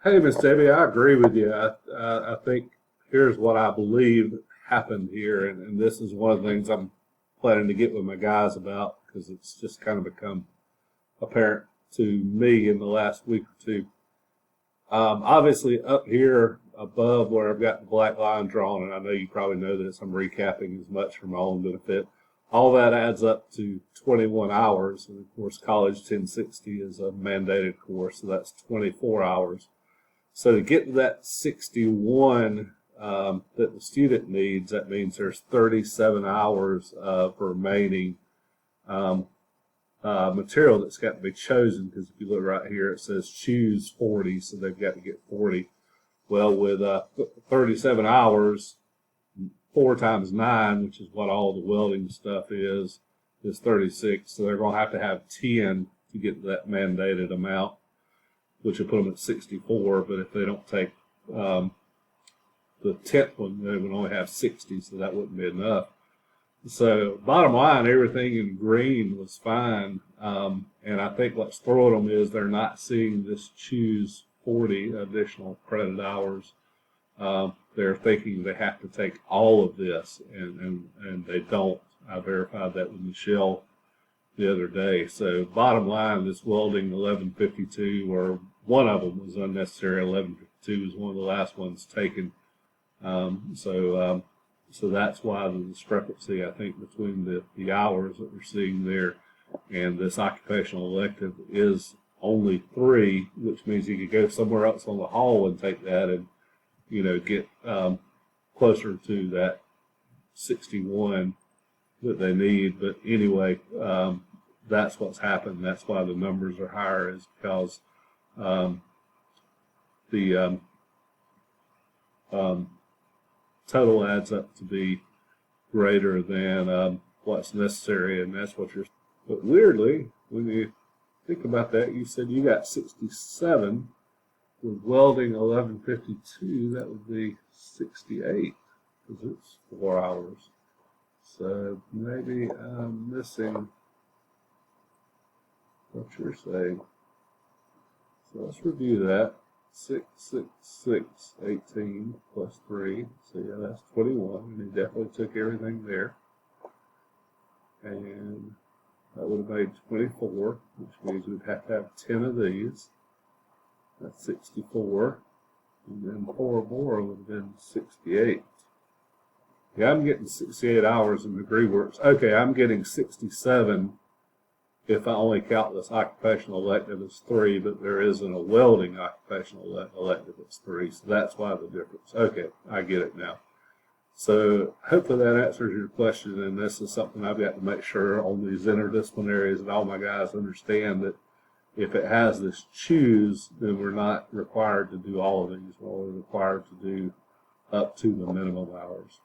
Hey, Miss Debbie, I agree with you. I think here's what I believe happened here, and this is one of the things I'm planning to get with my guys about because it's just kind of become apparent to me in the last week or two. Obviously, up here above where I've got the black line drawn, and I know you probably know this, I'm recapping as much for my own benefit. All that adds up to 21 hours, and of course, College 1060 is a mandated course, so that's 24 hours. So to get to that 61 that the student needs, that means there's 37 hours of remaining um, material that's got to be chosen. Because if you look right here, it says choose 40, so they've got to get 40. Well, with 37 hours, 4 times 9, which is what all the welding stuff is 36. So they're going to have 10 to get that mandated amount, which will put them at 64. But if they don't take the 10th one, they would only have 60, so that wouldn't be enough. So bottom line, everything in green was fine. And I think what's throwing them is they're not seeing this choose 40 additional credit hours. They're thinking they have to take all of this, and they don't. I verified that with Michelle the other day. So bottom line, this welding 1152, or one of them was unnecessary. 1152 was one of the last ones taken. So that's why the discrepancy, I think, between the hours that we're seeing there and this occupational elective is only 3, which means you could go somewhere else on the hall and take that and, get closer to that 61 that they need. But anyway, that's what's happened. That's why the numbers are higher, is because the total adds up to be greater than what's necessary, and that's what you're. But weirdly, when you think about that, you said you got 67 with welding 1152. That would be 68 because it's 4 hours. So maybe I'm missing what you're saying. So let's review that. 6, 6, 6, 18 plus 3. So yeah, that's 21. And he definitely took everything there. And that would have made 24, which means we'd have to have 10 of these. That's 64. And then 4 more would have been 68. Yeah, I'm getting 68 hours in DegreeWorks. Okay, I'm getting 67 if I only count this occupational elective as 3, but there isn't a welding occupational elective that's 3, so that's why the difference. Okay, I get it now. So hopefully that answers your question, and this is something I've got to make sure on these interdisciplinaries that all my guys understand, that if it has this choose, then we're not required to do all of these. We're only required to do up to the minimum hours.